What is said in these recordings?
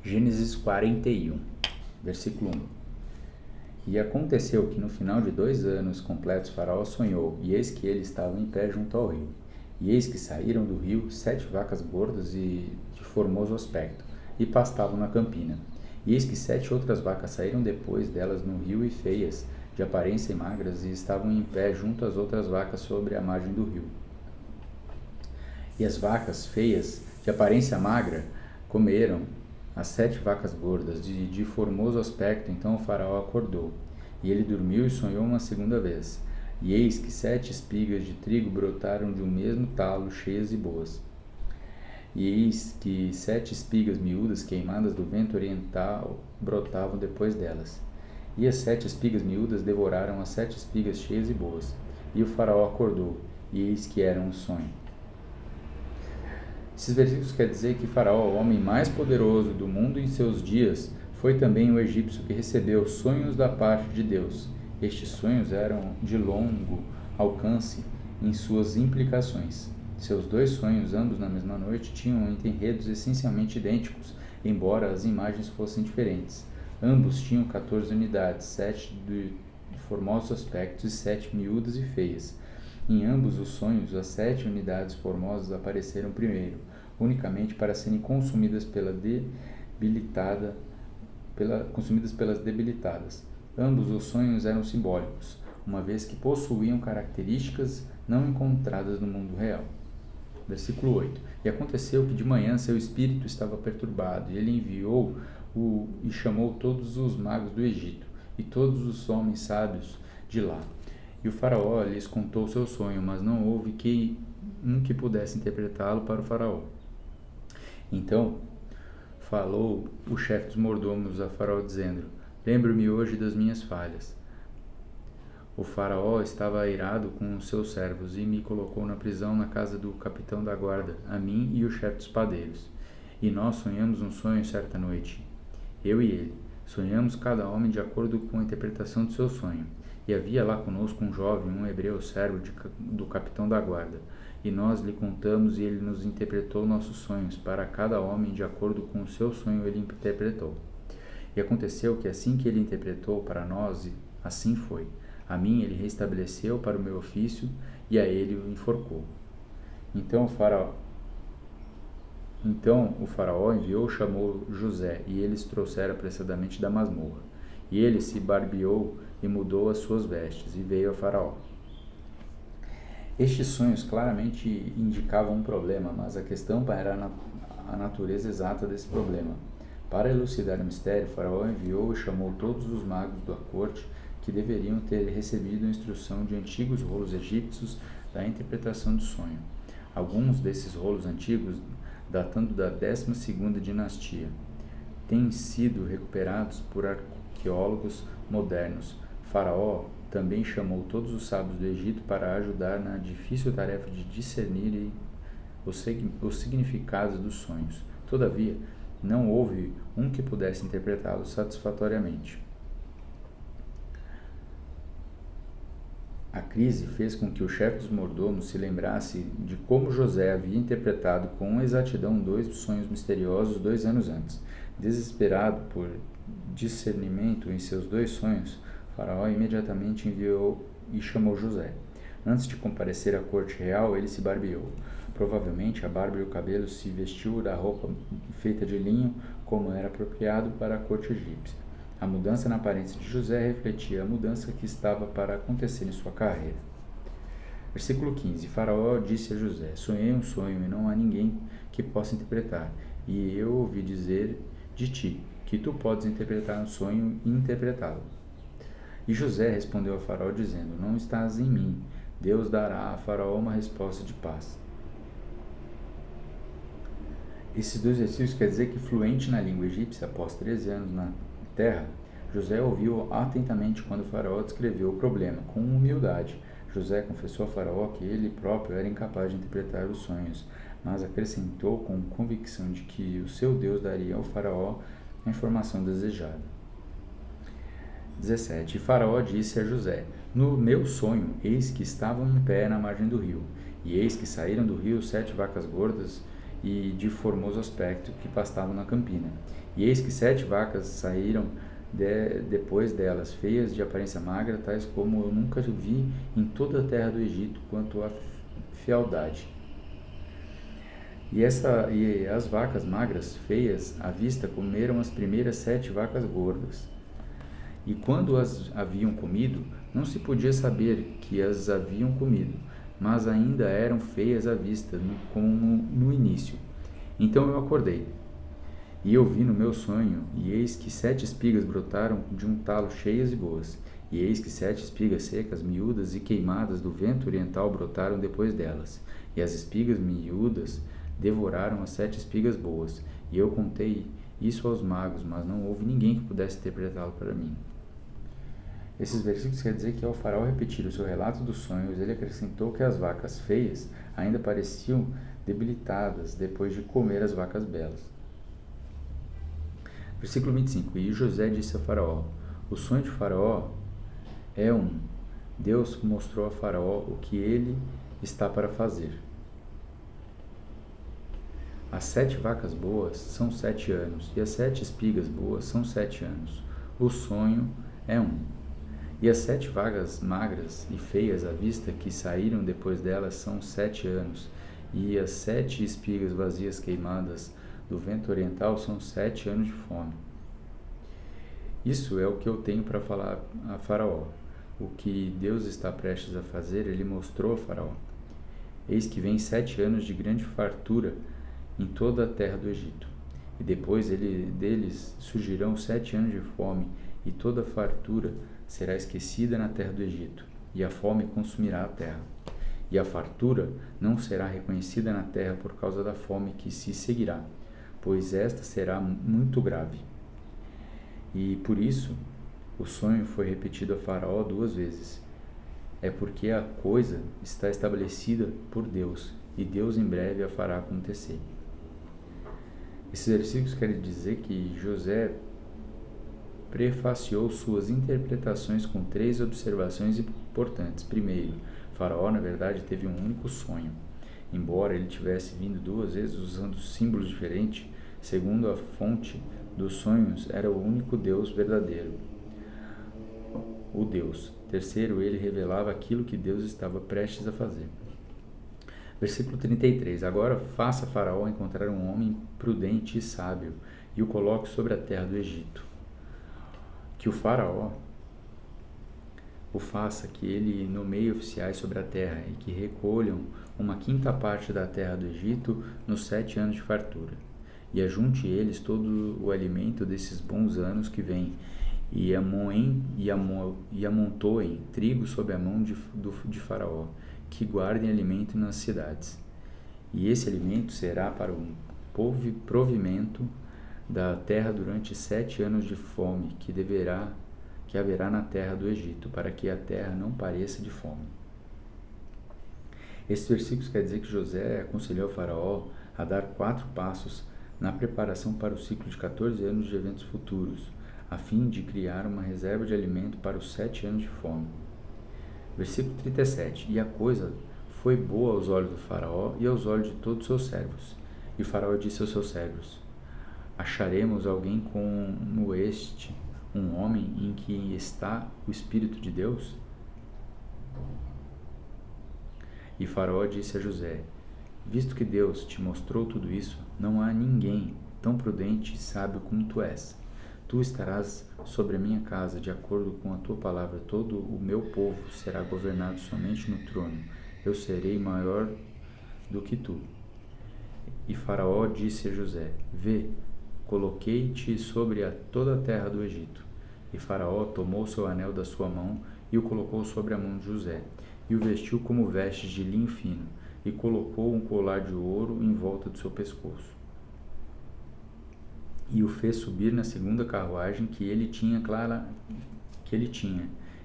Gênesis 41, versículo 1. E aconteceu que no final de 2 anos completos Faraó sonhou, e eis que ele estava em pé junto ao rio. E eis que saíram do rio 7 vacas gordas e de formoso aspecto, e pastavam na campina. E eis que 7 outras vacas saíram depois delas no rio e feias, de aparência e magras, e estavam em pé junto às outras vacas sobre a margem do rio. E as vacas feias, de aparência magra, comeram as 7 vacas gordas, de formoso aspecto. Então o faraó acordou, e ele dormiu e sonhou uma segunda vez. E eis que 7 espigas de trigo brotaram de um mesmo talo, cheias e boas. E eis que 7 espigas miúdas, queimadas do vento oriental, brotavam depois delas. E as 7 espigas miúdas devoraram as 7 espigas cheias e boas. E o faraó acordou, e eis que era um sonho. Esses versículos quer dizer que Faraó, o homem mais poderoso do mundo em seus dias, foi também o egípcio que recebeu sonhos da parte de Deus. Estes sonhos eram de longo alcance em suas implicações. Seus 2 sonhos, ambos na mesma noite, tinham enredos essencialmente idênticos, embora as imagens fossem diferentes. Ambos tinham 14 unidades, 7 de formosos aspectos e 7 miúdas e feias. Em ambos os sonhos, as 7 unidades formosas apareceram primeiro, unicamente para serem consumidas pelas debilitadas. Ambos os sonhos eram simbólicos, uma vez que possuíam características não encontradas no mundo real. Versículo 8. E aconteceu que de manhã seu espírito estava perturbado, e ele enviou e chamou todos os magos do Egito, e todos os homens sábios de lá. E o faraó lhes contou seu sonho, mas não houve um que pudesse interpretá-lo para o faraó. Então falou o chefe dos mordomos a faraó, dizendo: Lembro-me hoje das minhas falhas. O faraó estava airado com os seus servos, e me colocou na prisão na casa do capitão da guarda, a mim e o chefe dos padeiros. E nós sonhamos um sonho certa noite, eu e ele. Sonhamos cada homem de acordo com a interpretação do seu sonho. E havia lá conosco um jovem, um hebreu servo do capitão da guarda. E nós lhe contamos, e ele nos interpretou nossos sonhos. Para cada homem, de acordo com o seu sonho, ele interpretou. E aconteceu que assim que ele interpretou para nós, assim foi. A mim ele restabeleceu para o meu ofício, e a ele o enforcou. Então o faraó enviou, chamou José, e eles trouxeram apressadamente da masmorra. E ele se barbeou e mudou as suas vestes, e veio a faraó. Estes sonhos claramente indicavam um problema, mas a questão era a natureza exata desse problema. Para elucidar o mistério, o faraó enviou e chamou todos os magos da corte que deveriam ter recebido a instrução de antigos rolos egípcios da interpretação do sonho. Alguns desses rolos antigos, datando da 12ª dinastia, têm sido recuperados por arqueólogos modernos. Faraó também chamou todos os sábios do Egito para ajudar na difícil tarefa de discernir os significados dos sonhos. Todavia, não houve um que pudesse interpretá-los satisfatoriamente. A crise fez com que o chefe dos mordomos se lembrasse de como José havia interpretado com exatidão 2 sonhos misteriosos 2 anos antes. Desesperado por discernimento em seus 2 sonhos, Faraó imediatamente enviou e chamou José. Antes de comparecer à corte real, ele se barbeou. Provavelmente a barba e o cabelo se vestiu da roupa feita de linho, como era apropriado para a corte egípcia. A mudança na aparência de José refletia a mudança que estava para acontecer em sua carreira. Versículo 15. Faraó disse a José: Sonhei um sonho e não há ninguém que possa interpretar. E eu ouvi dizer de ti que tu podes interpretar um sonho e interpretá-lo. E José respondeu a Faraó dizendo: Não estás em mim. Deus dará a Faraó uma resposta de paz. Esses 2 versículos quer dizer que, fluente na língua egípcia, após 13 anos na terra, José ouviu atentamente quando o faraó descreveu o problema. Com humildade, José confessou a Faraó que ele próprio era incapaz de interpretar os sonhos, mas acrescentou com convicção de que o seu Deus daria ao faraó a informação desejada. 17. E Faraó disse a José: No meu sonho, eis que estavam em pé na margem do rio, e eis que saíram do rio 7 vacas gordas, e de formoso aspecto que pastavam na campina. E eis que 7 vacas saíram depois delas, feias de aparência magra, tais como eu nunca vi em toda a terra do Egito, quanto a fealdade. E as vacas magras, feias, à vista, comeram as primeiras 7 vacas gordas. E quando as haviam comido, não se podia saber que as haviam comido, mas ainda eram feias à vista, como no início. Então eu acordei, e eu vi no meu sonho, e eis que 7 espigas brotaram de um talo cheias e boas, e eis que 7 espigas secas, miúdas e queimadas do vento oriental brotaram depois delas, e as espigas miúdas devoraram as 7 espigas boas, e eu contei isso aos magos, mas não houve ninguém que pudesse interpretá-lo para mim. Esses versículos quer dizer que ao faraó repetir o seu relato dos sonhos, ele acrescentou que as vacas feias ainda pareciam debilitadas depois de comer as vacas belas. Versículo 25. E José disse a Faraó: o sonho de Faraó é Deus mostrou a Faraó o que ele está para fazer. As 7 vacas boas são 7 anos, e as 7 espigas boas são 7 anos. O sonho é E as 7 vacas magras e feias à vista que saíram depois delas são 7 anos, e as 7 espigas vazias queimadas do vento oriental são 7 anos de fome. Isso é o que eu tenho para falar a Faraó. O que Deus está prestes a fazer, ele mostrou a Faraó. Eis que vem 7 anos de grande fartura em toda a terra do Egito. E depois deles surgirão 7 anos de fome, e toda a fartura será esquecida na terra do Egito, e a fome consumirá a terra. E a fartura não será reconhecida na terra por causa da fome que se seguirá, pois esta será muito grave. E por isso o sonho foi repetido a Faraó 2 vezes. É porque a coisa está estabelecida por Deus, e Deus em breve a fará acontecer. Esses versículos querem dizer que José prefaciou suas interpretações com 3 observações importantes. Primeiro, Faraó, na verdade, teve um único sonho. Embora ele tivesse vindo 2 vezes usando símbolos diferentes, segundo a fonte dos sonhos, era o único Deus verdadeiro, o Deus. Terceiro, ele revelava aquilo que Deus estava prestes a fazer. Versículo 33. Agora faça Faraó encontrar um homem prudente e sábio, e o coloque sobre a terra do Egito. Que o Faraó o faça que ele nomeie oficiais sobre a terra, e que recolham 1/5 parte da terra do Egito nos 7 anos de fartura, e ajunte eles todo o alimento desses bons anos que vêm, e amontoem trigo sob a mão de Faraó, que guardem alimento nas cidades. E esse alimento será para o provimento da terra durante 7 anos de fome que haverá na terra do Egito, para que a terra não pareça de fome. Esses versículos quer dizer que José aconselhou o Faraó a dar 4 passos na preparação para o ciclo de 14 anos de eventos futuros, a fim de criar uma reserva de alimento para os 7 anos de fome. Versículo 37. E a coisa foi boa aos olhos do Faraó e aos olhos de todos os seus servos. E o Faraó disse aos seus servos: acharemos alguém como este, um homem em que está o Espírito de Deus? E Faraó disse a José: visto que Deus te mostrou tudo isso, não há ninguém tão prudente e sábio como tu és. Tu estarás sobre a minha casa, de acordo com a tua palavra. Todo o meu povo será governado somente no trono. Eu serei maior do que tu. E Faraó disse a José: vê, coloquei-te sobre toda a terra do Egito. E Faraó tomou seu anel da sua mão e o colocou sobre a mão de José, e o vestiu como vestes de linho fino, e colocou um colar de ouro em volta do seu pescoço. E o fez subir na segunda carruagem que ele tinha,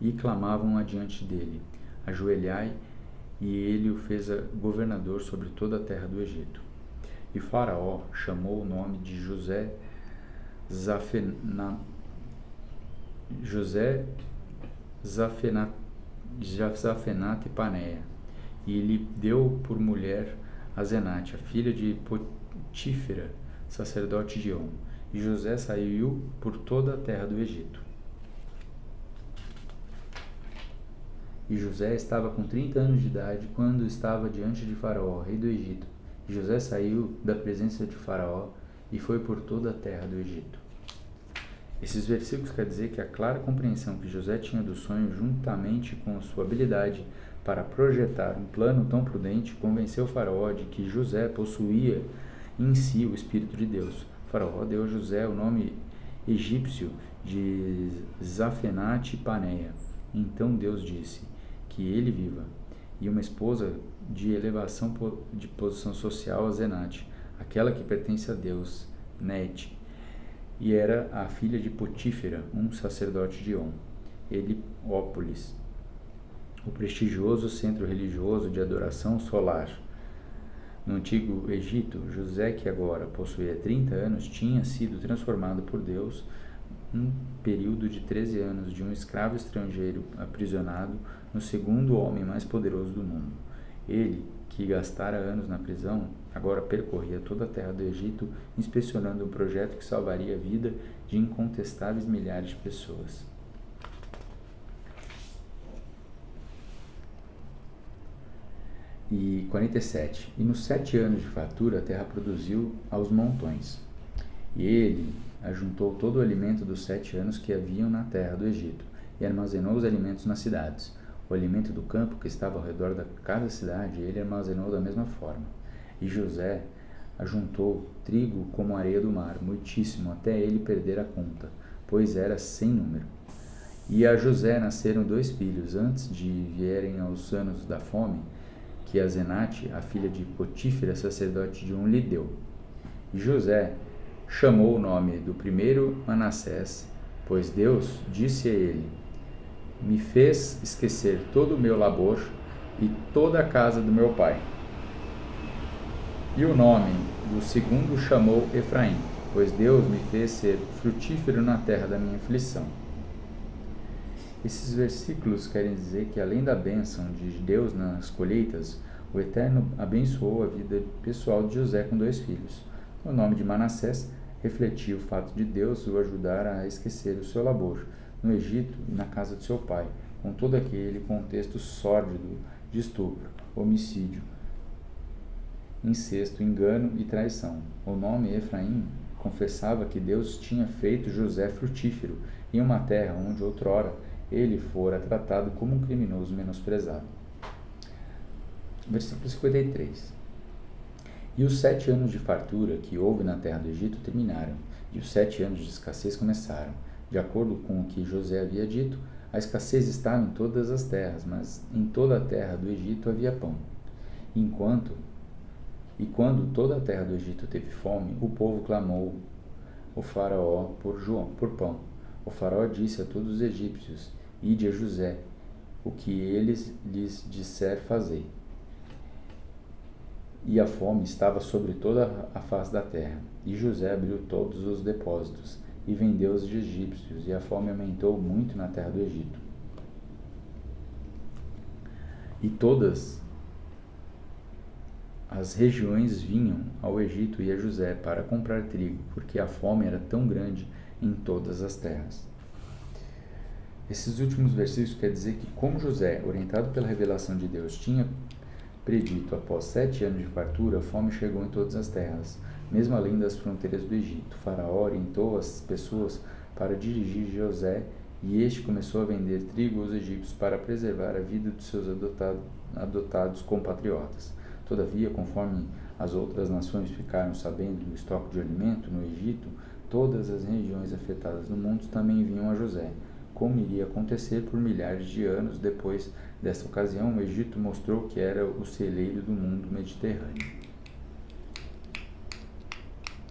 e clamavam adiante dele: ajoelhai, e ele o fez governador sobre toda a terra do Egito. E Faraó chamou o nome de José Zafenate Paneia, e lhe deu por mulher a Zenate, a filha de Potífera, sacerdote de On. E José saiu por toda a terra do Egito. E José estava com 30 anos de idade quando estava diante de Faraó, rei do Egito. E José saiu da presença de Faraó e foi por toda a terra do Egito. Esses versículos querem dizer que a clara compreensão que José tinha do sonho, juntamente com a sua habilidade para projetar um plano tão prudente, convenceu Faraó de que José possuía em si o Espírito de Deus. Faraó deu a José o nome egípcio de Zafenate-Paneia. Então Deus disse que ele viva, e uma esposa de elevação de posição social a Zenate, aquela que pertence a Deus, Nete, e era a filha de Potífera, um sacerdote de On, Heliópolis, o prestigioso centro religioso de adoração solar. No antigo Egito, José, que agora possuía 30 anos, tinha sido transformado por Deus num período de 13 anos de um escravo estrangeiro aprisionado no segundo homem mais poderoso do mundo. Ele, que gastara anos na prisão, agora percorria toda a terra do Egito, inspecionando um projeto que salvaria a vida de incontestáveis milhares de pessoas. E 47. E nos 7 anos de fartura a terra produziu aos montões. E ele ajuntou todo o alimento dos 7 anos que haviam na terra do Egito, e armazenou os alimentos nas cidades. O alimento do campo que estava ao redor de cada cidade, ele armazenou da mesma forma. E José ajuntou trigo como a areia do mar, muitíssimo, até ele perder a conta, pois era sem número. E a José nasceram 2 filhos, antes de vierem aos anos da fome, que a Zenate, a filha de Potífera, sacerdote de On, lhe deu. E José chamou o nome do primeiro Manassés, pois Deus disse a ele: me fez esquecer todo o meu labor e toda a casa do meu pai. E o nome do segundo chamou Efraim, pois Deus me fez ser frutífero na terra da minha aflição. Esses versículos querem dizer que, além da bênção de Deus nas colheitas, o Eterno abençoou a vida pessoal de José com 2 filhos. O nome de Manassés refletia o fato de Deus o ajudar a esquecer o seu labor no Egito e na casa de seu pai, com todo aquele contexto sórdido de estupro, homicídio, incesto, engano e traição. O nome Efraim confessava que Deus tinha feito José frutífero em uma terra onde outrora ele fora tratado como um criminoso menosprezado. Versículo 53. E os 7 anos de fartura que houve na terra do Egito terminaram, e os 7 anos de escassez começaram. De acordo com o que José havia dito, a escassez estava em todas as terras, mas em toda a terra do Egito havia pão. E quando toda a terra do Egito teve fome, o povo clamou ao Faraó por pão. O Faraó disse a todos os egípcios: ide a José, o que eles lhes disser fazei. E a fome estava sobre toda a face da terra. E José abriu todos os depósitos e vendeu os egípcios, e a fome aumentou muito na terra do Egito. E todas as regiões vinham ao Egito e a José para comprar trigo, porque a fome era tão grande em todas as terras. Esses últimos versículos quer dizer que, como José, orientado pela revelação de Deus, tinha predito após 7 anos de fartura, a fome chegou em todas as terras, mesmo além das fronteiras do Egito. Faraó orientou as pessoas para dirigir José, e este começou a vender trigo aos egípcios para preservar a vida dos seus adotados compatriotas. Todavia, conforme as outras nações ficaram sabendo do estoque de alimento no Egito, todas as regiões afetadas no mundo também vinham a José. Como iria acontecer por milhares de anos depois dessa ocasião, o Egito mostrou que era o celeiro do mundo mediterrâneo.